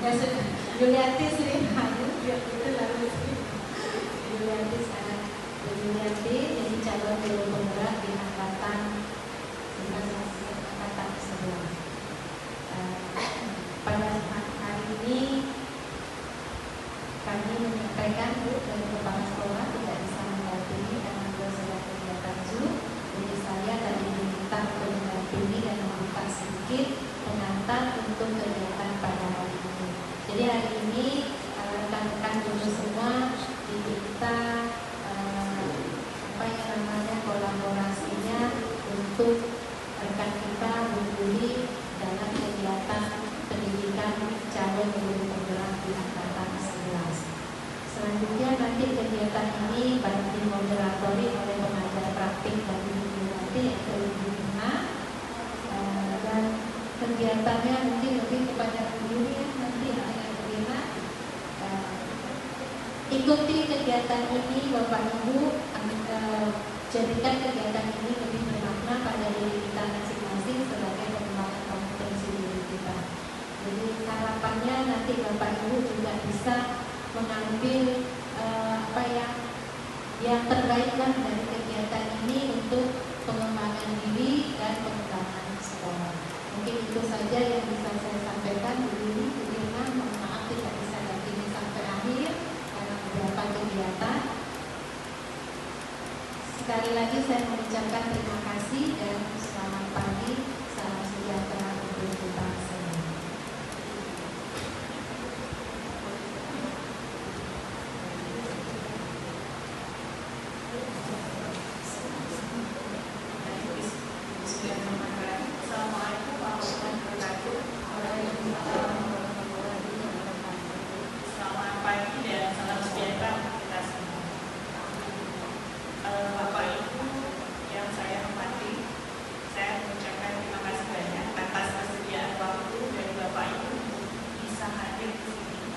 Ya sudah, Yulianti Sri Rahayu, itu lalu Yulianti sekarang Yulianti jadi calon guru penggerak di angkatan 11. Pada hari ini kami menyampaikan Bu dari kepala sekolah tidak bisa mendampingi karena beliau sedang kegiatan Zoom. Jadi saya tadi diminta untuk mendampingi dan membuka sedikit pengantar untuk kegiatan pada hari ini. Jadi hari ini rekan-rekan guru semua diminta kolaborasinya untuk rekan kita berdiri dalam kegiatan pendidikan calon guru penggerak di angkatan 11. Selanjutnya nanti kegiatan ini baru dimoderatori oleh pengajar praktik dari Ibu nanti yaitu Ibu Nina, dan kegiatannya mungkin lebih kepada guru ya nanti Ibu Nina. Ikuti kegiatan ini Bapak Ibu, jadikan kegiatan ini lebih bermakna pada diri kita masing-masing sebagai pengembangan kompetensi diri kita. Jadi harapannya nanti Bapak Ibu juga bisa mengambil yang terbaiklah dari kegiatan ini untuk pengembangan diri dan pengembangan sekolah. Mungkin itu saja yang bisa saya sampaikan dulu. Mohon maaf tidak bisa dampingi sampai akhir karena beberapa kegiatan. Sekali lagi saya mengucapkan terima kasih dan selamat pagi, salam sejahtera untuk kita semua. Assalamualaikum warahmatullahi wabarakatuh. Selamat pagi dan salam sejahtera untuk kita semua. Bapak Ibu yang saya hormati, saya mengucapkan terima kasih banyak atas kesediaan waktu dari Bapak Ibu bisa hadir di sini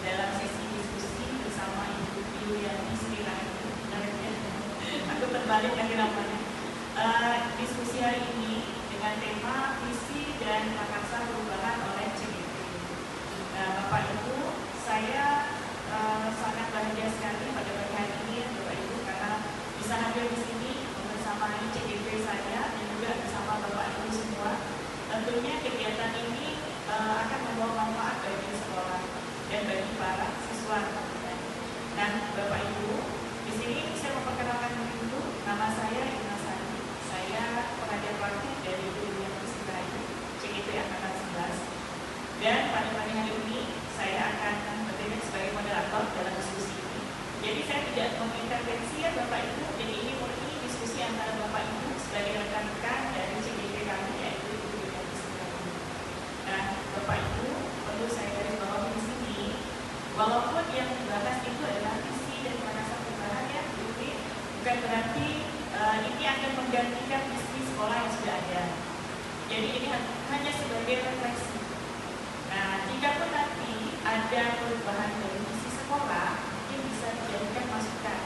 dalam sesi diskusi bersama Ibu Yulianti Sri Rahayu. Aku terbalik lagi namanya. Diskusi hari ini dengan tema visi dan prakarsa perubahan oleh CGP. Bapak Ibu, saya sangat bahagia sekali pada pagi hari ini Bapak Ibu karena bisa hadir di sini bersama CGP saya dan juga bersama Bapak Ibu semua. Tentunya kegiatan ini akan membawa manfaat bagi sekolah dan bagi para siswa. Nah, Bapak Ibu, di sini saya memperkenalkan diri dulu. Nama saya Ina Sari. Saya pengajar praktik dari Yulianti Sri Rahayu, CGP angkatan 11. Dan pada pagi hari ini saya akan bertindak sebagai moderator dalam diskusi ini. Jadi saya tidak mengintervensi ya Bapak Ibu. Jadi ini murni diskusi antara Bapak Ibu sebagai rekan-rekan dari CGP kami yaitu Ibu Yulianti Sri Rahayu. Nah, Bapak Ibu, perlu saya garis bawahi di sini, walaupun yang dibahas itu adalah visi dan prakarsa perubahan ya, bukan berarti ini akan menggantikan visi sekolah yang sudah ada. Jadi ini hanya sebagai refleksi. Nah, jika pun nanti ada perubahan dari visi sekolah, mungkin bisa dijadikan masukan.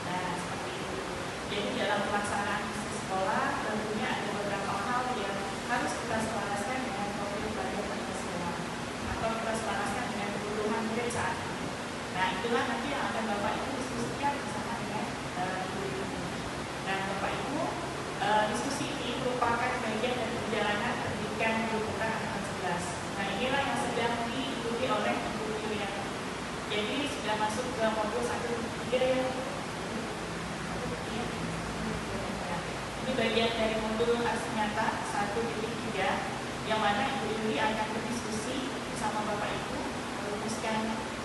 Nah, seperti itu. Jadi dalam pelaksanaan visi sekolah, tentunya ada beberapa hal yang harus kita selaraskan dengan profil pelajar Pancasila atau kita selaraskan dengan kebutuhan murid saat ini. Nah, itulah nanti yang akan Bapak Ibu diskusikan bersama dengan Ibu. Nah, Bapak Ibu, diskusi ini merupakan bagian dari perjalanan pendidikan guru penggerak angkatan 11. Nah, inilah yang sedang diikuti oleh Ibu Yulianti. Jadi sudah masuk ke modul 1-3 ya. Ini bagian dari modul aksi nyata 1.3 yang mana Ibu Yuli akan berdiskusi bersama Bapak Ibu merumuskan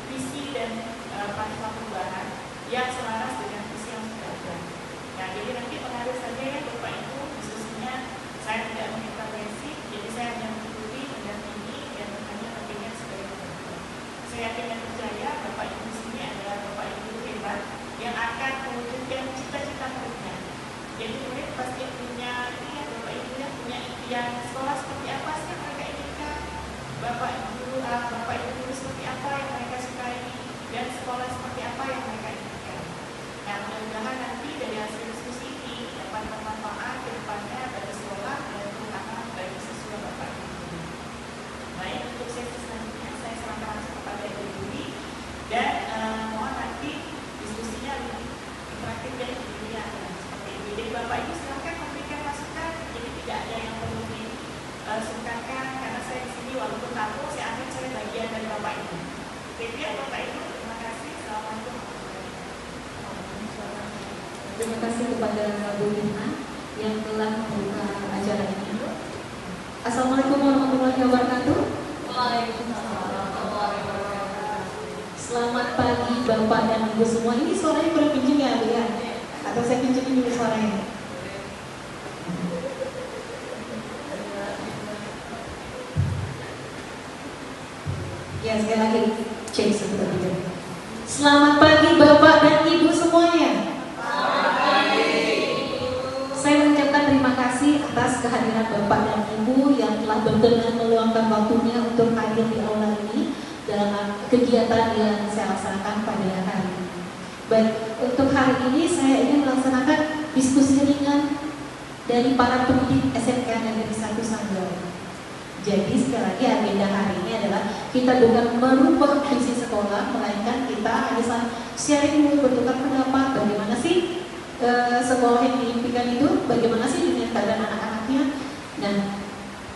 visi dan prakarsa perubahan yang selaras dengan visi yang sudah ada. Nah, jadi nanti mengalir saja ya Bapak Ibu diskusinya. Saya tidak mengintervensi, jadi saya hanya mengikuti, mendampingi dan hanya bertindak sebagai moderator. Saya yakin dan percaya Bapak Ibu di sini adalah Bapak Ibu hebat yang akan mewujudkan cita-cita muridnya. Jadi murid pasti punya ini ya Bapak Ibu ya, punya impian sekolah seperti apa sih yang mereka inginkan, Bapak Ibu seperti apa yang mereka sukai dan sekolah seperti apa yang mereka inginkan. Nah, mudah-mudahan nanti dari hasil diskusi ini dapat bermanfaat ke depannya bagi sekolah dan terutama bagi siswa Bapak Ibu. Baik, untuk sesi selanjutnya saya serahkan dan Bapak Ibu. Demikian Bapak Ibu, terima kasih. Assalamualaikum. Terima kasih kepada Bu Lina yang telah membuka acara ini. Assalamualaikum warahmatullahi wabarakatuh. Waalaikumsalam warahmatullahi wabarakatuh. Selamat pagi Bapak dan Ibu semua. Ini suaranya kurang kenceng ya Bu ya? Atau saya kencengin dulu suaranya? Ya, sekali lagi cek sebentar. Selamat pagi Bapak dan Ibu semuanya. Saya mengucapkan terima kasih atas kehadiran Bapak dan Ibu yang telah berkenan meluangkan waktunya untuk hadir di aula ini dalam kegiatan yang saya laksanakan pada hari ini. Baik, untuk hari ini saya ingin melaksanakan diskusi ringan dari para pendidik SMK Negeri 1 Sanggau. Jadi sekali lagi agenda hari ini adalah kita bukan merubah visi sekolah, melainkan kita hanya sharing, bertukar pendapat bagaimana sih sekolah yang diimpikan itu, bagaimana sih dengan keadaan anak-anaknya. Dan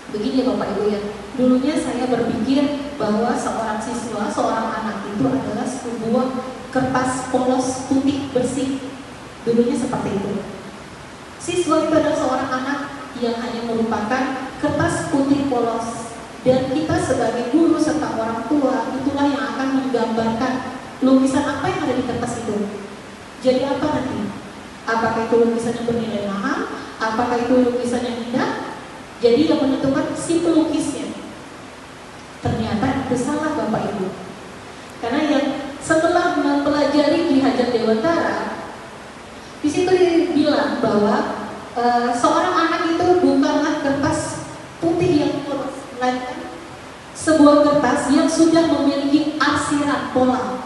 begini ya Bapak Ibu ya, dulunya saya berpikir bahwa seorang siswa, seorang anak itu adalah sebuah kertas polos putih bersih. Dulunya seperti itu. Siswa itu adalah seorang anak yang hanya merupakan kertas putih polos, dan kita sebagai guru serta orang tua itulah yang akan menggambarkan lukisan apa yang ada di kertas itu. Jadi apa nanti? Apakah itu lukisan yang bernilai mahal? Apakah itu lukisan yang indah? Jadi yang menentukan si pelukisnya. Ternyata itu salah Bapak Ibu. Karena yang setelah mempelajari Ki Hajar Dewantara, di situ dibilang bahwa seorang anak itu bukanlah kertas putih yang polos, melainkan sebuah kertas yang sudah memiliki arsiran pola.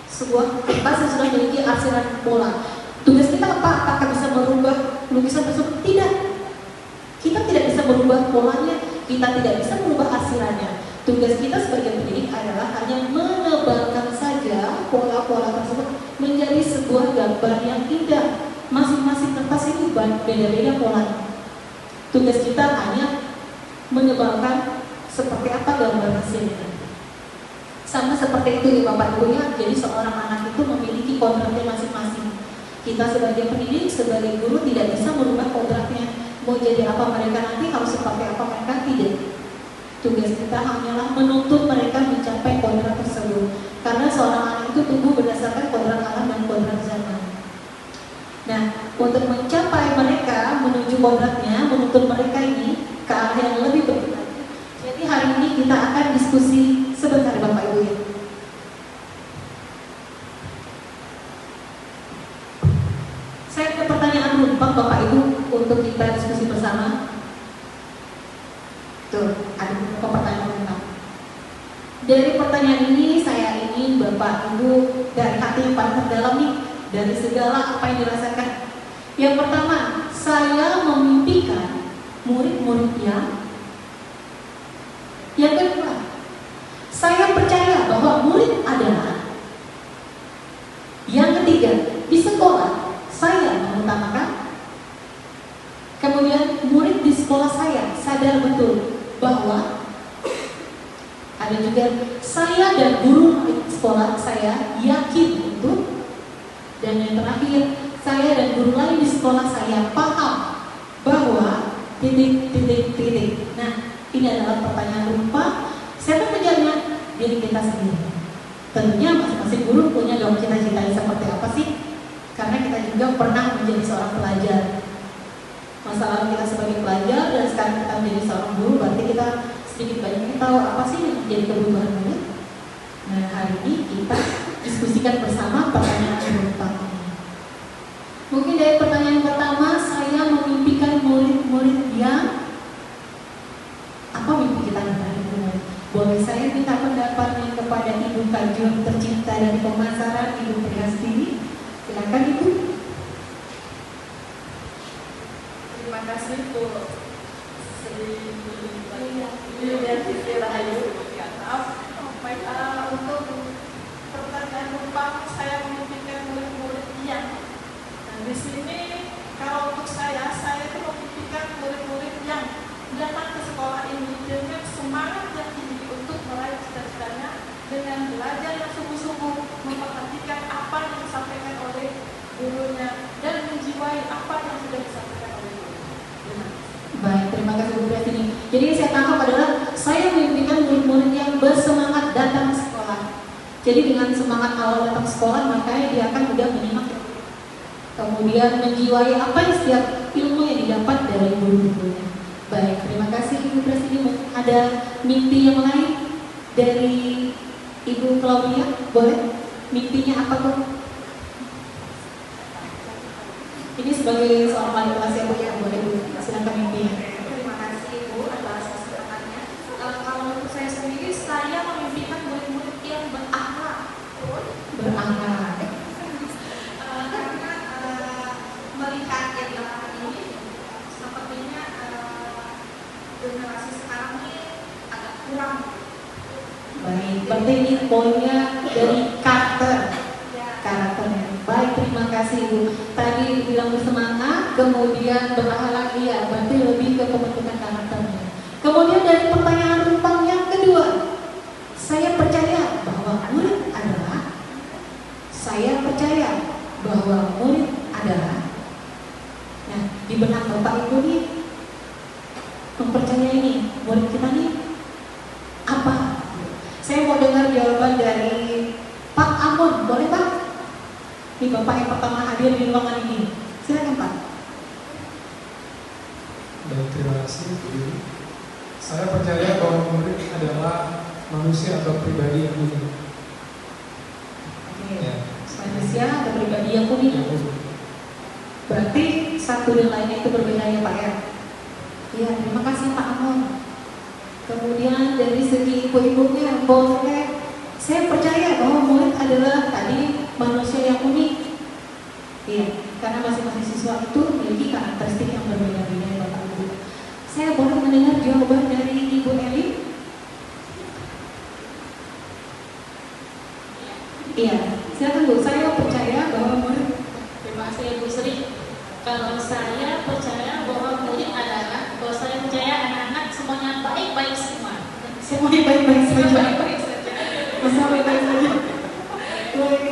Sebuah kertas yang sudah memiliki arsiran pola. Tugas kita apa? Apakah bisa merubah lukisan tersebut? Tidak. Kita tidak bisa merubah polanya, kita tidak bisa merubah arsirannya. Tugas kita sebagai pendidik adalah hanya menebalkan saja pola-pola tersebut menjadi sebuah gambar yang indah. Masing-masing kertas ini beda-beda polanya. Tugas kita hanya menyebalkan seperti apa gambar hasilnya. Sama seperti itu ya Bapak Ibu ya. Jadi seorang anak itu memiliki kodratnya masing-masing. Kita sebagai pendidik, sebagai guru tidak bisa merubah kodratnya. Mau jadi apa mereka nanti, harus seperti apa mereka, tidak. Tugas kita hanyalah menuntut mereka mencapai kodrat tersebut. Karena seorang anak itu tumbuh berdasarkan kodrat alam dan kodrat zaman. Nah, untuk mencapai mereka, menuju kodratnya, menuntut mereka ini ke arah yang lebih baik. Jadi hari ini kita akan diskusi sebentar Bapak Ibu ya. Saya ada pertanyaan numpang Bapak Ibu untuk kita diskusi bersama. Tuh, ada beberapa pertanyaan numpang. Dari pertanyaan ini saya ingin Bapak Ibu dari hati yang paling terdalam nih, dari segala apa yang dirasakan. Yang pertama, saya memimpikan murid-murid yang kedua, saya percaya bahwa murid adalah. Yang ketiga, di sekolah saya mengutamakan. Kemudian murid di sekolah saya sadar betul bahwa ada juga saya dan guru di sekolah saya yakin untuk. Dan yang terakhir, saya dan guru lain di sekolah saya paham bahwa titik. Nah, ini adalah pertanyaan rupa. Siapa menjawabnya? Diri kita sendiri. Tentunya masing-masing guru punya dong cita-cita seperti apa sih? Karena kita juga pernah menjadi seorang pelajar. Masa lalu kita sebagai pelajar dan sekarang kita menjadi seorang guru, berarti kita sedikit banyak tahu apa sih yang menjadi kebutuhan murid. Nah, hari ini kita diskusikan bersama pertanyaan rupa. Mungkin dari pertanyaan pertama, saya memimpikan murid-murid yang apa mimpi kita dari murid? Boleh saya minta pendapatnya kepada Ibu Kajun tercinta dari pemasaran, Ibu Prihastini. Silakan Ibu. Terima kasih Bu Sri Yulianti Rahayu. Untuk pertanyaan numpang, saya memimpikan murid-murid yang. Dan di sini kalau untuk saya itu memimpikan murid-murid yang datang ke sekolah ini dengan semangat yang tinggi untuk meraih gurunya dan menjiwai apa yang sudah disampaikan oleh guru. Terima kasih. Baik, terima kasih Bu Prestini. Jadi yang saya tangkap adalah saya memimpikan murid-murid yang bersemangat datang ke sekolah. Jadi dengan semangat awal datang ke sekolah, makanya dia akan mudah menyimak, kemudian menjiwai apa yang setiap ilmu yang didapat dari guru-gurunya. Baik, terima kasih Ibu Prestini. Ada mimpi yang lain dari Ibu Claudia? Boleh? Mimpinya apa tuh? Ini sebagai seorang wali kelas yang boleh Bu, silakan mimpinya. Terima kasih Bu atas kesempatannya. Kalau untuk saya sendiri, saya memimpikan murid-murid yang berakhlak. Berakhlak. Karena melihat yang belakangan ini, sepertinya generasi sekarang ini agak kurang. Baik, berarti ini poinnya dari karakternya. Baik, terima kasih Bu. Tadi bilang bersemangat, kemudian berakhlak, iya, berarti lebih ke pembentukan karakternya. Kemudian dari pertanyaan rumpang yang kedua, saya percaya bahwa murid adalah, nah di benak Bapak Ibu nih mempercayai nih murid kita nih apa? Saya mau dengar jawaban dari Pak Amon, boleh Pak? Ini Bapak yang pertama hadir di ruangan ini. Silakan Pak. Baik, terima kasih Bu Yuli. Saya percaya bahwa murid adalah manusia atau pribadi yang unik. Oke. Ya. Manusia atau pribadi yang unik. Berarti satu dan lainnya itu berbeda ya Pak ya? Iya, terima kasih Pak Amon. Kemudian dari segi ibu-ibunya, boleh, saya percaya bahwa murid adalah tadi manusia yang unik. Iya, karena masing-masing siswa itu memiliki karakteristik yang berbeda-beda ya Bapak Ibu. Saya boleh mendengar jawaban dari Ibu Eli? Iya, silakan Bu. Saya percaya bahwa murid. Terima kasih Bu Sri. Kalau saya percaya bahwa murid adalah, kalau saya percaya anak-anak semuanya baik-baik semua. Semuanya baik-baik saja. Baik-baik saja. Masa baik-baik saja. Baik.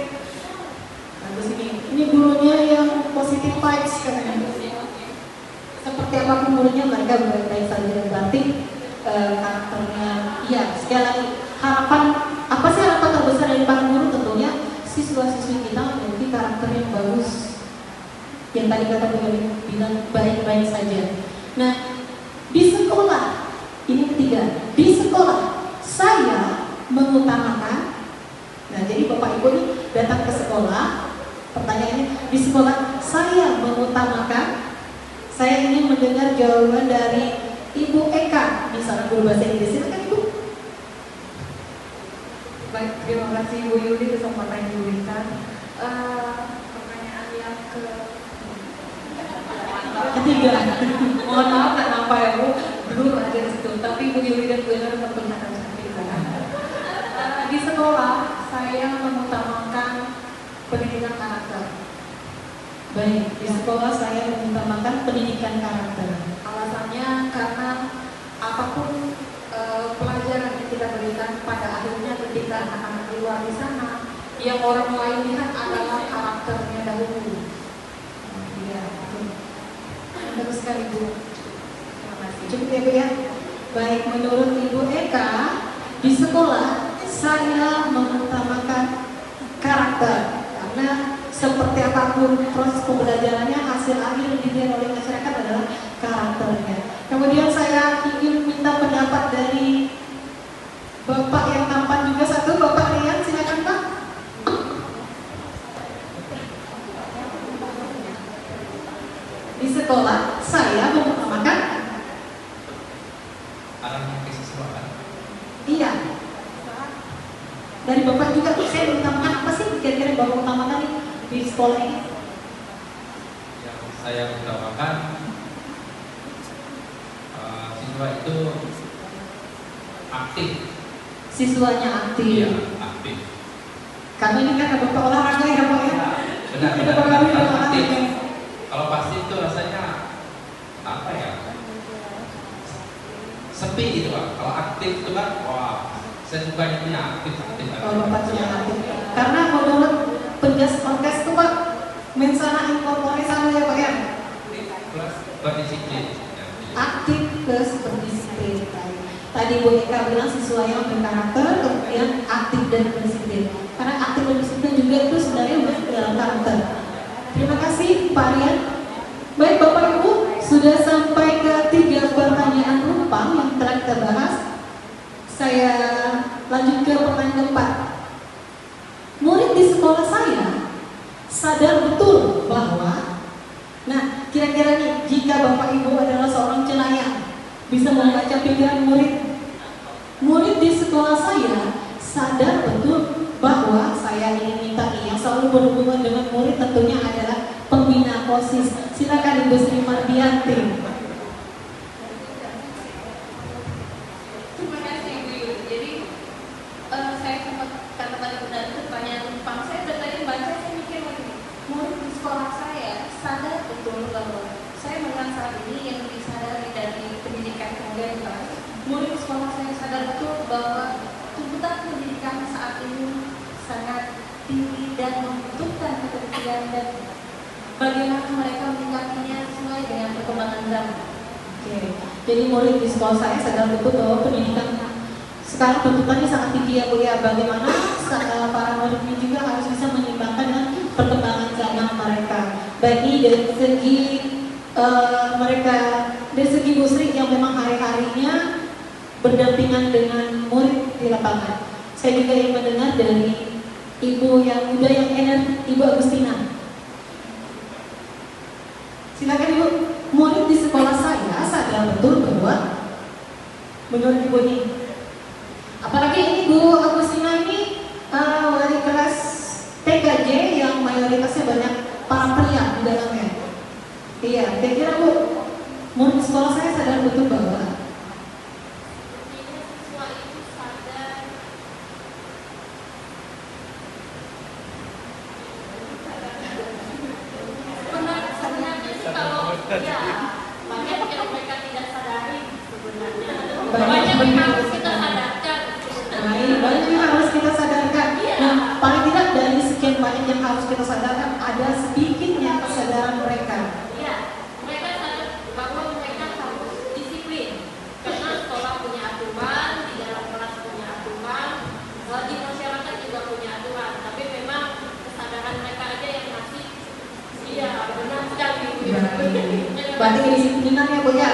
Bagus ini. Ini gurunya yang positif vibes katanya. Seperti apapun gurunya mereka baik-baik saja. Berarti karakternya, iya. Sekali lagi, harapan apa sih harapan terbesar dari para guru? Tentunya siswa-siswi kita memiliki karakter yang bagus. Yang tadi kata Bu bilang baik-baik saja. Nah, di sekolah, ini ketiga, di sekolah saya mengutamakan. Nah, jadi Bapak Ibu ini datang ke sekolah, pertanyaannya, di sekolah saya mengutamakan. Saya ingin mendengar jawaban dari Ibu Eka, misalnya guru bahasa Inggris. Silakan Ibu. Baik, terima kasih Bu Yuli kesempatan yang diberikan. Pertanyaan yang Ketiga, mohon maaf kenapa ya Bu, belum ada di situ. Tapi Bu Yuli dan Bu Ella terlihat cantik. Di sekolah saya mengutamakan pendidikan karakter. Baik, di sekolah saya mengutamakan pendidikan karakter. alasannya karena apapun pelajaran yang kita berikan pada akhirnya ketika anak-anak di luar di sana, yang orang lain lihat adalah karakternya dahulu. Iya, betul. Bagus sekali Bu. Terima kasih. Cukup ya Bu ya. Baik, menurut Ibu Eka, di sekolah saya mengutamakan karakter karena seperti apapun proses pembelajarannya, hasil akhir yang dilihat oleh masyarakat adalah karakternya. Kemudian saya ingin minta pendapat dari Bapak yang tampan juga satu, Bapak Rian, silakan Pak. Di sekolah saya mengutamakan arahnya ke siswa kan? iya. Dari Bapak juga saya mengutamakan apa sih kira-kira Bapak utamakan nih di sekolah ini? Yang saya utamakan siswa itu aktif. Siswanya aktif. Iya, aktif. Karena ini kan ada Bapak olahraga ya Pak ya. Benar, Kita benar, bakal benar, olahraga. aktif. Kalau pasti itu rasanya apa ya? Sepi gitu Pak. Kalau aktif itu kan, wah, saya suka itu aktif. Kalau Bapak sudah aktif. Karena menurut penjas orkes itu Pak, Mensana incorpore sana ya Pak ya. Plus berdisiplin. Aktif plus berdisiplin. Tadi Bu Eka bilang siswa yang berkarakter, kemudian aktif dan berdisiplin. Karena aktif dan disiplin juga itu sebenarnya udah dalam karakter. Terima kasih Pak Rian. Baik Bapak Ibu, sudah sampai ke 3 pertanyaan rumpang yang telah kita bahas. Saya lanjut ke pertanyaan keempat. Murid di sekolah saya sadar betul bahwa, nah kira-kira nih, jika Bapak Ibu adalah seorang cenayang, bisa membaca pikiran murid di sekolah saya sadar betul bahwa saya ingin minta nih, yang selalu berhubungan dengan murid tentunya adalah pembina OSIS. Silakan Ibu Sri Mardianti. Terima kasih Ibu Yu. Jadi saya sempat kata tadi benar itu pertanyaan numpang. Saya dari tadi baca saya mikir lagi, murid di sekolah saya sadar betul bahwa saya memang saat ini yang disadari dari pendidikan kemudian murid di sekolah saya sadar betul bahwa tuntutan pendidikan saat ini sangat tinggi dan membutuhkan ketelitian dan bagaimana mereka menyikapinya sesuai dengan perkembangan zaman. Oke. Jadi murid di sekolah saya sadar betul bahwa pendidikan sekarang tuntutannya sangat tinggi ya Bu ya. Bagaimana para murid ini juga harus bisa menyeimbangkan dengan perkembangan zaman mereka. Baik ini dari segi mereka, dari segi Bu Sri yang memang hari-harinya berdampingan dengan murid di lapangan. Saya juga ingin mendengar dari Ibu yang muda yang energi, Ibu Agustina. Silakan Ibu. Murid di sekolah saya sadar betul bahwa menurut Ibu ini, apalagi ini Bu Agustina ini wali kelas TKJ yang mayoritasnya banyak para pria di dalamnya. Iya, kira-kira Bu, murid di sekolah saya sadar betul bahwa Siswa itu sadar sebenarnya sih kalau ya banyak yang mereka tidak sadari sebenarnya. Banyak yang harus kita sadarkan sebenarnya. banyak yang harus kita sadarkan. Iya. Nah, paling tidak dari sekian banyak yang harus kita sadarkan, ada sedikitnya kesadaran mereka. Iya, mereka sadar bahwa mereka harus disiplin karena sekolah punya aturan, di dalam kelas punya aturan, di masyarakat juga punya aturan. Tapi memang kesadaran mereka aja yang masih iya benar sekali. Berarti kedisiplinan ya Bu ya.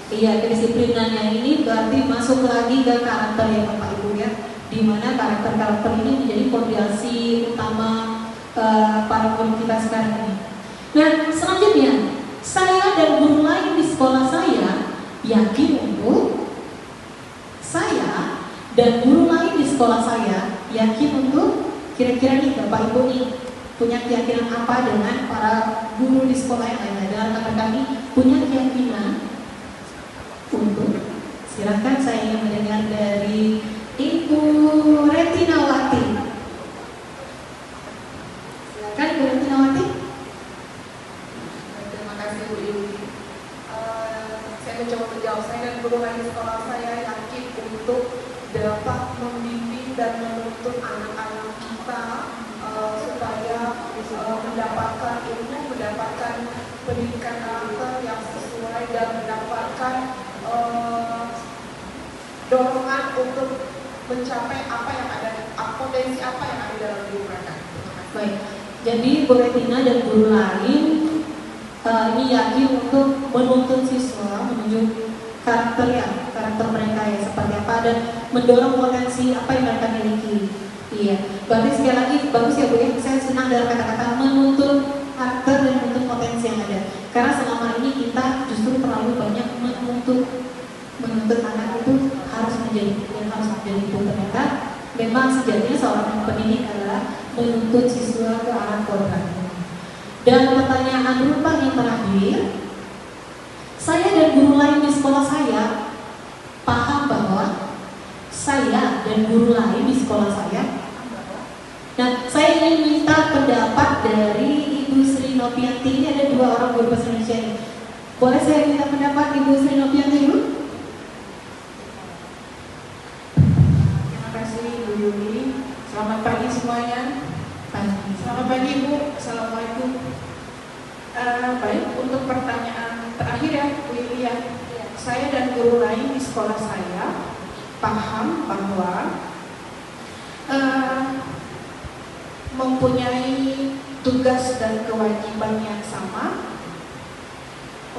Iya, kedisiplinannya ini berarti masuk lagi ke karakter ya Bapak Ibu ya, di mana karakter-karakter ini menjadi fondasi utama para murid kita sekarang ini. Nah, selanjutnya saya dan guru lain di sekolah saya yakin untuk saya dan guru lain di sekolah saya yakin untuk kira-kira nih Bapak Ibu nih punya keyakinan apa dengan para guru di sekolah yang lain. Dan rekan kami punya keyakinan untuk, silakan saya ingin mendengar dari Ibu Retinawati. Silakan Ibu Retinawati. Terima kasih Bu Yuli. Saya mencoba menjawab. Saya dan guru lain di sekolah saya yakin untuk dapat membimbing dan menuntun anak-anak kita supaya mendapatkan ilmu, mendapatkan pendidikan karakter yang sesuai dan mendapatkan dorongan untuk mencapai apa yang ada, potensi apa yang ada dalam diri mereka. Baik, jadi Bu Retina dan guru lain ini yakin untuk menuntun siswa menuju karakter mereka ya seperti apa dan mendorong potensi apa yang mereka miliki. Iya, berarti sekali lagi bagus ya Bu ya, saya senang dari kata-kata menuntun karakter dan menuntun potensi yang ada. Karena selama ini kita justru terlalu banyak menuntut anak itu harus menjadi itu, ternyata memang sejatinya seorang pendidik adalah menuntut siswa ke arah kodrat. Dan pertanyaan rupa yang terakhir, saya dan guru lain di sekolah saya paham bahwa saya dan guru lain di sekolah saya. Nah, saya ingin minta pendapat dari Ibu Sri Novianti. Ini ada 2 orang guru bahasa Indonesia ini. Boleh saya minta pendapat Ibu Sri Novianti dulu? Terima kasih Bu Yuli. Selamat pagi semuanya. Pagi. Selamat pagi Bu, Assalamualaikum. Baik, untuk pertanyaan terakhir ya Bu Ilia, saya dan guru lain di sekolah saya paham bahwa mempunyai tugas dan kewajiban yang sama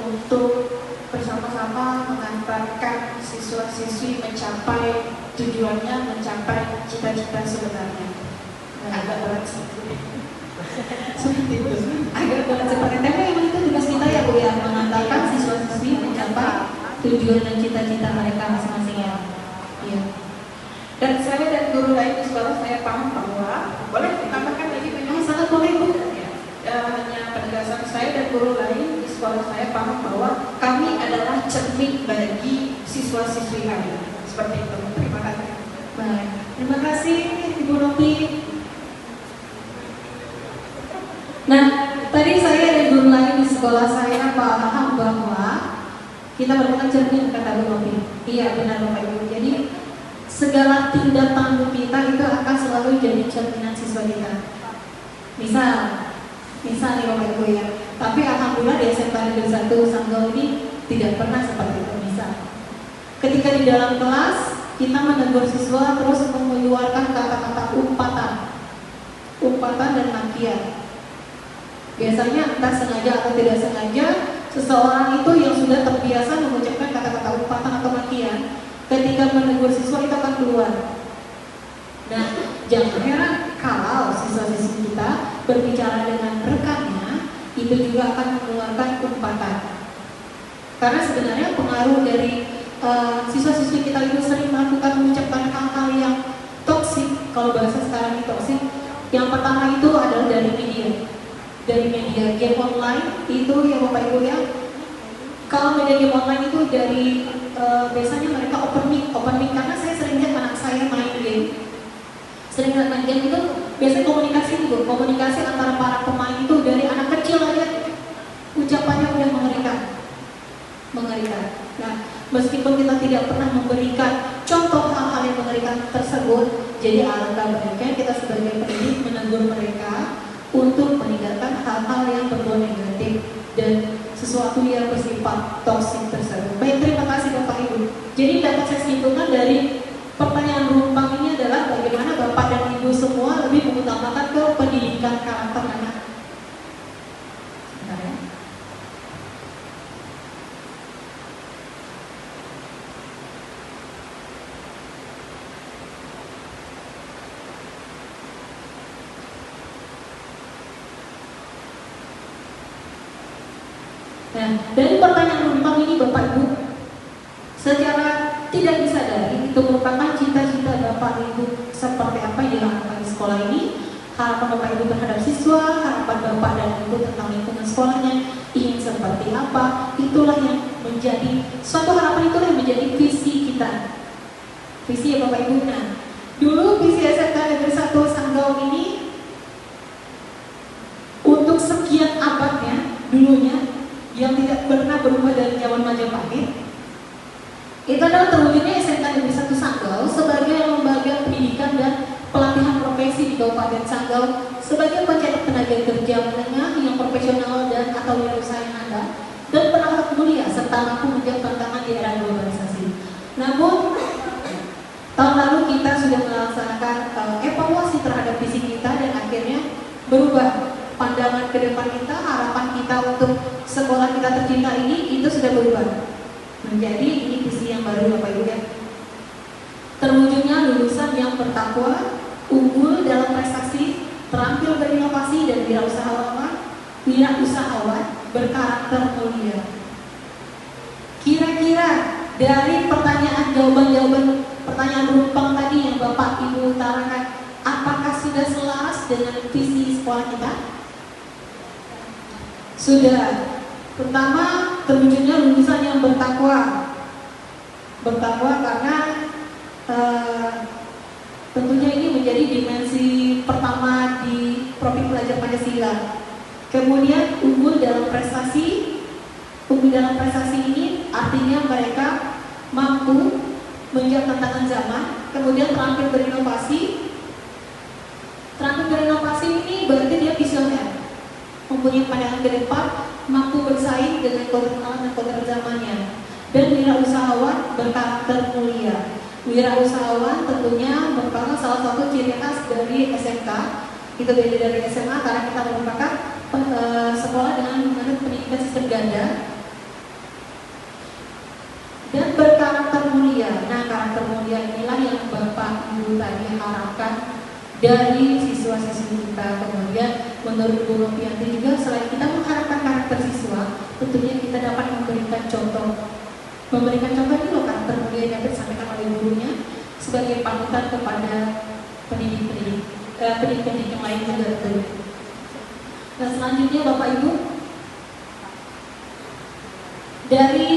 untuk bersama-sama mengantarkan siswa-siswi mencapai tujuannya, mencapai cita-cita sebenarnya. Agak berat seperti itu. Agak berat seperti itu. Tapi memang itu tugas kita ya Bu ya, mengantarkan siswa-siswi mencapai tujuan dan cita-cita mereka masing-masing ya. Iya. Dan saya dan guru lain di sekolah saya paham bahwa boleh ditambahkan lagi banyak Sangat boleh Bu. hanya penegasan saya dan guru lain di sekolah saya paham bahwa kami adalah cermin bagi siswa-siswi kami. Seperti itu. Terima kasih. Baik. Terima kasih Ibu Nopi. Nah, tadi saya dan guru lain di sekolah saya paham bahwa kita merupakan cermin kata Bu Nopi. Iya benar Bapak Ibu. Jadi segala tindak tanduk kita itu akan selalu jadi cerminan siswa kita. Misal nih Bapak Ibu ya. Tapi alhamdulillah di SMK Negeri 1 Sanggau ini tidak pernah seperti itu. Misal ketika di dalam kelas kita menegur siswa terus mengeluarkan kata-kata umpatan dan makian. Biasanya entah sengaja atau tidak sengaja, seseorang itu yang sudah terbiasa mengucapkan kata-kata umpatan atau makian, ketika menegur siswa itu akan keluar. Nah, jangan heran kalau siswa-siswi kita berbicara dengan rekannya, itu juga akan mengeluarkan umpatan. Karena sebenarnya pengaruh dari siswa-siswi kita itu sering melakukan mengucapkan hal-hal yang toksik. Kalau bahasa sekarang ini toksik, yang pertama itu adalah dari media. Dari media game online itu ya Bapak Ibu ya. Kalau media game online itu dari biasanya mereka open mic karena saya sering lihat anak saya main game. Sering lihat main game itu biasanya komunikasi antara para pemain itu dari anak kecil aja ucapannya udah mengerikan. Nah, meskipun kita tidak pernah memberikan contoh hal-hal yang mengerikan tersebut, jadi alangkah baiknya kita sebagai pendidik menegur mereka untuk meninggalkan hal-hal yang berbau negatif dan sesuatu yang bersifat toksik tersebut. Baik, terima kasih Bapak Ibu. Jadi dapat saya simpulkan dari pertanyaan rumpang ini adalah bagaimana Bapak dan Ibu semua lebih mengutamakan ke pendidikan karakter anak. Bentar ya. Nah, dari pertanyaan rumpang ini Bapak Ibu, secara tidak disadari itu merupakan cita-cita Bapak Ibu seperti apa yang dilakukan di sekolah ini, harapan Bapak Ibu terhadap siswa, harapan Bapak dan Ibu tentang lingkungan sekolahnya ingin seperti apa, itulah yang menjadi suatu harapan, itulah yang menjadi visi kita. Visi ya Bapak Ibu. Nah, dulu visi SMK Negeri 1 Sanggau ini untuk sekian abadnya dulunya yang tidak pernah berubah dari zaman Majapahit, itu adalah terwujudnya SMK Negeri 1 Sanggau sebagai lembaga pendidikan dan pelatihan profesi di Kabupaten Sanggau sebagai pencetak tenaga kerja menengah yang profesional dan atau wirausaha yang handal dan berakhlak mulia serta mampu menjawab tantangan di era globalisasi. Namun tahun lalu kita sudah melaksanakan evaluasi terhadap visi kita dan akhirnya berubah. Pandangan ke depan kita, harapan kita untuk sekolah kita tercinta ini itu sudah berubah menjadi ini visi yang baru Bapak Ibu ya. Terwujudnya lulusan yang bertakwa, unggul dalam prestasi, terampil berinovasi dan wirausahawan, berkarakter mulia. Kira-kira dari jawaban pertanyaan rumpang tadi yang Bapak Ibu utarakan, apakah sudah selaras dengan visi sekolah kita? Sudah. Pertama, terwujudnya lulusan yang bertakwa karena tentunya ini menjadi dimensi pertama di profil pelajar Pancasila. Kemudian unggul dalam prestasi ini artinya mereka mampu menjawab tantangan zaman. Kemudian terampil berinovasi ini berarti mempunyai pandangan ke depan, mampu bersaing dengan kodrat alam dan kodrat zamannya. Dan wirausahawan berkarakter mulia. Wirausahawan tentunya merupakan salah satu ciri khas dari SMK. Itu beda dari SMA karena kita merupakan sekolah dengan menganut pendidikan sistem ganda. Dan berkarakter mulia. Nah, karakter mulia inilah yang Bapak Ibu tadi harapkan dari siswa-siswi kita. Kemudian menurut Bu Novianti juga, selain kita mengharapkan karakter siswa, tentunya kita dapat memberikan contoh ini loh karakter mulia yang dapat disampaikan oleh gurunya sebagai panutan kepada pendidik-pendidik yang lain juga. Nah, selanjutnya Bapak Ibu, dari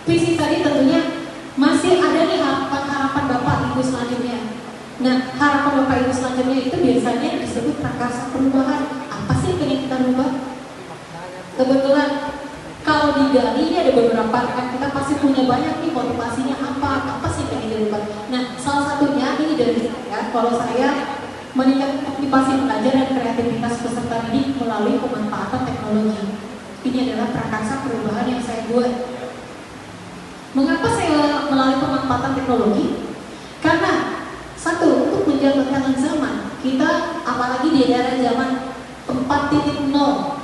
visi tadi tentunya masih ada nih harapan Bapak Ibu selanjutnya. Nah, harapan Bapak Ibu selanjutnya itu biasanya disebut prakarsa perubahan. Apa sih yang pengen kita rubah? Kebetulan kalau digali ini ada beberapa rekan kita pasti punya banyak nih motivasinya apa sih yang pengen dirubah. Nah, salah satunya ini dari saya, kalau saya meningkatkan motivasi belajar dan kreativitas peserta didik melalui pemanfaatan teknologi. Ini adalah prakarsa perubahan yang saya buat. Mengapa saya melalui pemanfaatan teknologi? Karena satu, untuk menjaga tangan zaman. Kita apalagi di era zaman 4.0.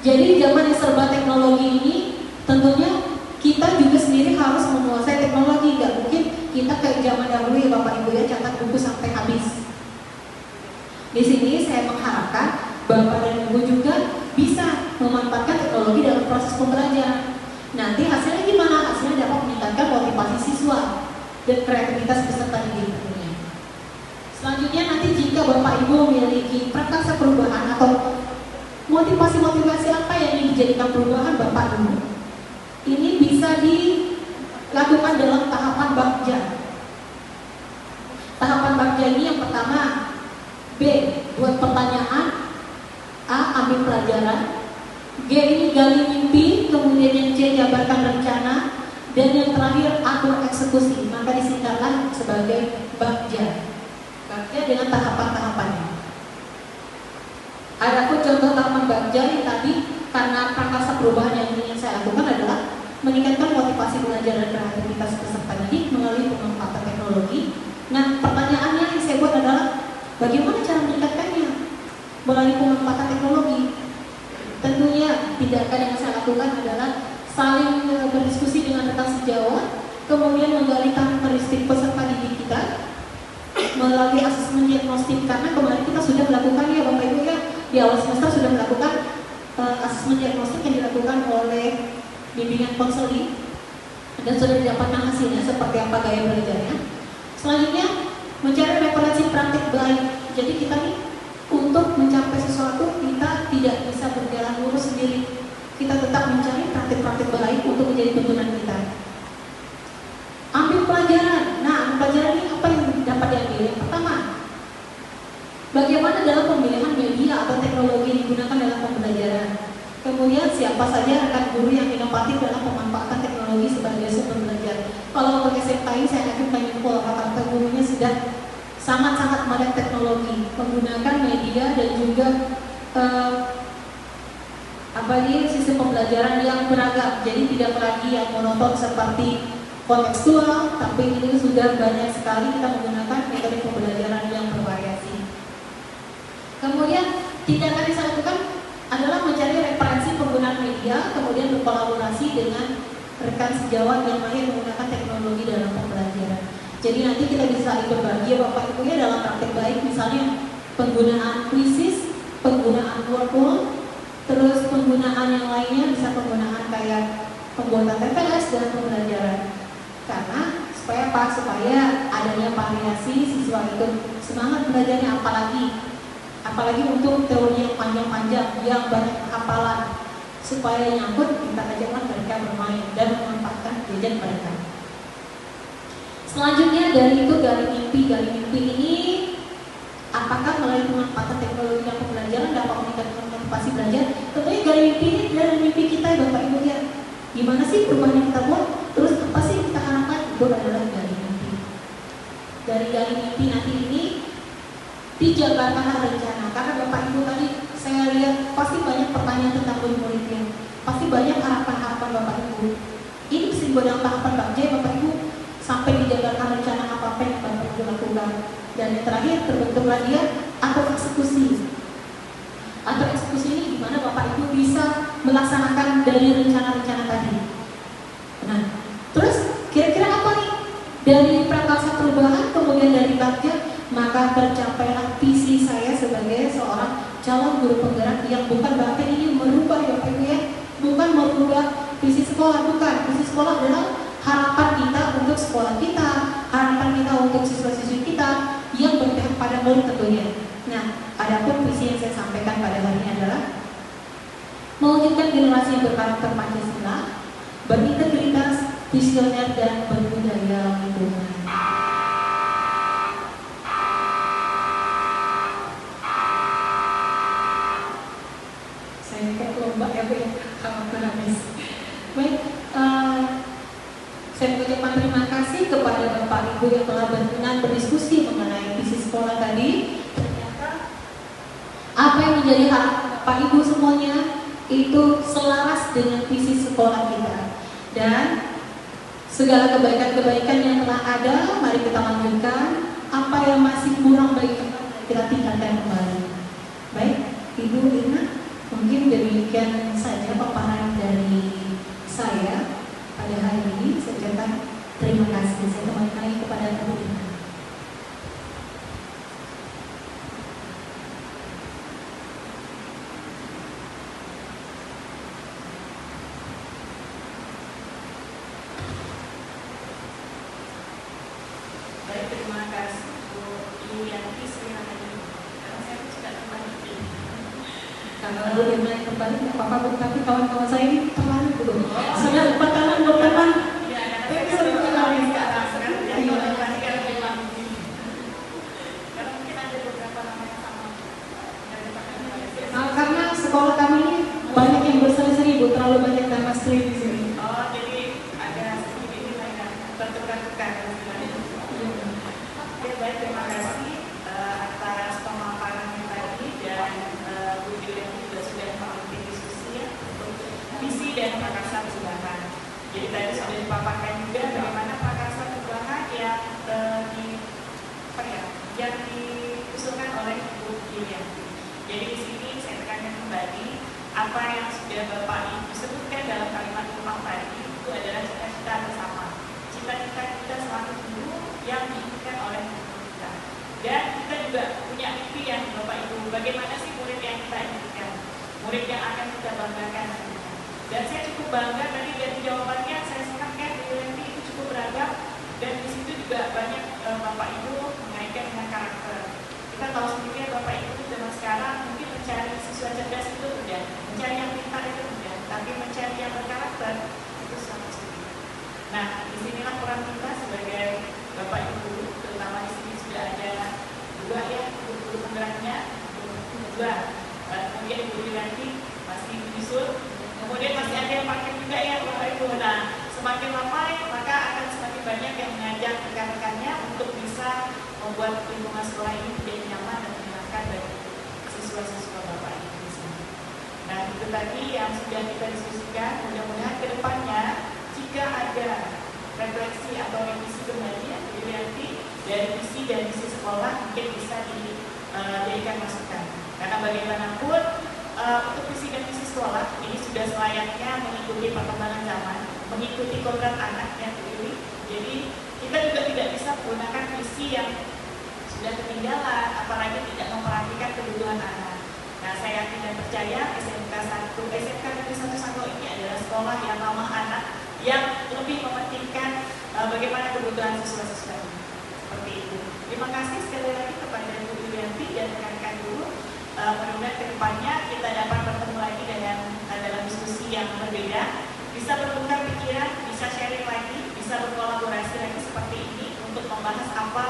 Jadi zaman yang serba teknologi ini tentunya kita juga sendiri harus menguasai teknologi. Nggak mungkin kita kayak zaman dahulu ya Bapak Ibu ya, catat buku sampai habis. Di sini saya mengharapkan Bapak dan Ibu juga bisa memanfaatkan teknologi dalam proses pembelajaran. Nanti hasilnya gimana? Hasilnya dapat meningkatkan motivasi siswa dan kreativitas peserta didik tentunya. Selanjutnya nanti jika Bapak Ibu memiliki prakarsa perubahan atau motivasi-motivasi apa yang ingin dijadikan perubahan Bapak Ibu, ini bisa dilakukan dalam tahapan bagja. Tahapan bagja ini yang pertama, B, buat pertanyaan, A, ambil pelajaran, G ini gali mimpi, kemudian yang C, jabarkan rencana, dan yang terakhir atur eksekusi. Maka disingkatkan sebagai bagja. Bagja dengan tahapan-tahapannya. Adapun contoh tahapan bagja yang tadi, karena prakarsa perubahan yang ingin saya lakukan adalah meningkatkan motivasi belajar dan kreativitas peserta didik melalui pemanfaatan teknologi. Nah, pertanyaannya yang saya buat adalah bagaimana cara meningkatkannya melalui pemanfaatan teknologi? Tentunya tindakan yang saya lakukan adalah saling berdiskusi dengan rekan sejawat, kemudian menggali karakteristik peserta didik kita melalui asesmen diagnostik. Karena kemarin kita sudah melakukan ya Bapak Ibu ya, di awal semester sudah melakukan asesmen diagnostik yang dilakukan oleh bimbingan konseling dan sudah didapatkan hasilnya seperti apa gaya belajarnya. Selanjutnya mencari referensi praktik baik. Jadi kita nih untuk mencapai sesuatu kita tidak bisa berjalan lurus sendiri. Kita tetap mencari praktik-praktik baik untuk menjadi tuntunan kita. Ambil pelajaran. Nah, ambil pelajaran ini apa yang dapat diambil? Yang pertama, bagaimana dalam pemilihan media atau teknologi yang digunakan dalam pembelajaran. Kemudian siapa saja rekan guru yang inovatif dalam pemanfaatan teknologi sebagai sumber belajar. Kalau untuk SMK ini saya yakin Kominfo rata-rata gurunya sudah sangat-sangat melek teknologi, menggunakan media dan juga sistem pembelajaran yang beragam. Jadi tidak lagi yang monoton seperti kontekstual, tapi ini sudah banyak sekali kita menggunakan metode pembelajaran yang bervariasi. Kemudian tindakan yang saya lakukan adalah mencari referensi penggunaan media, kemudian berkolaborasi dengan rekan sejawat yang mahir menggunakan teknologi dalam pembelajaran. Jadi nanti kita bisa saling berbagi Bapak Ibu ya dalam praktik baik, misalnya penggunaan kuisis, penggunaan workbook, terus penggunaan yang lainnya bisa penggunaan kayak pembuatan TPS dan pembelajaran. Karena supaya apa? Supaya adanya variasi, siswa itu semangat belajarnya, apalagi untuk teori yang panjang-panjang yang banyak hafalan, supaya nyangkut kita ajaklah mereka bermain dan memanfaatkan gadget mereka. Selanjutnya dari itu gali mimpi ini apakah melalui pemanfaatan teknologi dan pembelajaran dapat meningkatkan motivasi belajar? Tentunya gali mimpi ini dari mimpi kita ya Bapak Ibu ya. Gimana sih perubahan yang kita buat? Terus apa sih yang kita harapkan? Itu adalah gali mimpi. Dari gali mimpi nanti ini dijabarkanlah rencana. Karena Bapak Ibu tadi saya lihat pasti banyak pertanyaan tentang murid-muridnya, pasti banyak harapan-harapan Bapak Ibu. Ini mesti dalam tahapan Pak J, Bapak Ibu, sampai dijabarkan rencana apa-apa yang Bapak Ibu lakukan. Dan yang terakhir terbentuklah dia atau eksekusi. Atau eksekusi ini gimana Bapak Ibu bisa melaksanakan dari rencana-rencana tadi. Nah, terus kira-kira apa nih? Dari prakarsa perubahan kemudian dari bagja, maka tercapailah visi saya sebagai seorang calon guru penggerak yang bukan berarti ini merubah ya Bapak Ibu ya, bukan merubah visi sekolah, bukan. Visi sekolah adalah harapan kita untuk sekolah kita, harapan kita untuk siswa-siswi kita yang berpihak pada murid tentunya. Nah, adapun visi yang saya sampaikan pada hari ini adalah mewujudkan generasi yang berkarakter Pancasila, berintegritas, visioner dan berbudaya lingkungan. Saya kayak lomba ya Bu ya, kalau habis. Baik, saya mengucapkan terima kasih kepada Bapak Ibu yang telah berkenan berdiskusi mengenai visi sekolah tadi. Ternyata apa yang menjadi harapan Bapak Ibu semuanya itu selaras dengan visi sekolah kita. Dan segala kebaikan-kebaikan yang telah ada, mari kita lanjutkan. Apa yang masih kurang bagi kita tingkatkan kembali. Baik, Ibu Irna, mungkin demikian saja paparan dari saya pada hari ini. Saya ucapkan terima kasih. Saya kembali lagi kepada Ibu Irna. Baik, terima kasih Bu Yulianti Sriwangi. Karena saya sudah kembali. Kalau Bu Irna yang kembali nggak apa-apa Bu, tapi kawan-kawan saya ini teman dulu. Sudah 4 tahun berteman. Ya, karena saya sudah kembali sekarang kan. Jadi kalau kembali kan lebih lama. Karena mungkin ada beberapa nama yang sama. Karena sekolah kami ini banyak yang berseri-seri Bu, terlalu banyak nama seri di sini. Oh, jadi ada sedikit ini lah ya, bertukar-tukar. Oke, baik, terima kasih atas pemaparannya tadi dan Bu Yulianti juga sudah memimpin diskusi ya untuk visi dan prakarsa perubahan. Jadi tadi sudah dipaparkan juga bagaimana prakarsa perubahan yang diusulkan oleh Bu Yulianti. Jadi di sini saya tekankan kembali apa yang sudah Bapak Ibu sebutkan dalam kalimat utama tadi itu adalah cita-cita bersama. Cita-cita kita selalu dulu yang diinginkan oleh kita. Dan kita juga punya mimpi yang Bapak Ibu, bagaimana sih murid yang kita inginkan, murid yang akan kita banggakan. Dan saya cukup bangga tadi dari jawabannya, saya senang kan Bu Yulianti itu cukup beragam dan di situ juga banyak Bapak Ibu mengaitkan dengan karakter. Kita tahu sendiri ya Bapak Ibu zaman sekarang mungkin mencari siswa cerdas itu mudah, mencari yang pintar itu mudah, tapi mencari yang berkarakter itu sangat sulit. Nah, disinilah peran kita sebagai Bapak Ibu, terutama di sini sudah ada 2 ya guru penggeraknya, 2. Kemudian Ibu Yulianti masih menyusul, kemudian masih ada yang pakai juga ya Bapak Ibu. Nah, semakin ramai maka akan semakin banyak yang mengajak rekan-rekannya untuk bisa membuat lingkungan sekolah ini menjadi nyaman dan menyenangkan bagi siswa-siswa Bapak Ibu di sini. Nah, itu tadi yang sudah kita diskusikan. Mudah-mudahan ke depannya jika ada refleksi atau revisi kembali ya Bu Yulianti dari visi dan misi sekolah mungkin bisa dijadikan masukan. Karena bagaimanapun untuk visi dan misi sekolah ini sudah selayaknya mengikuti perkembangan zaman, mengikuti kodrat anak yang dipilih. Jadi kita juga tidak bisa menggunakan visi yang sudah ketinggalan, apalagi tidak memperhatikan kebutuhan anak. Nah, saya yakin dan percaya SMK Negeri 1 Sanggau ini adalah sekolah yang ramah anak, yang lebih mementingkan bagaimana kebutuhan siswa-siswa ini. Seperti itu. Terima kasih sekali lagi kepada Bu Yulianti dan rekan-rekan guru. Mudah-mudahan ke depannya kita dapat bertemu lagi dalam diskusi yang berbeda, bisa bertukar pikiran, bisa sharing lagi, bisa berkolaborasi lagi seperti ini untuk membahas apa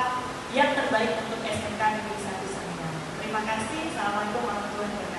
yang terbaik untuk SMK Negeri 1 Sanggau. Terima kasih. Assalamualaikum warahmatullahi wabarakatuh.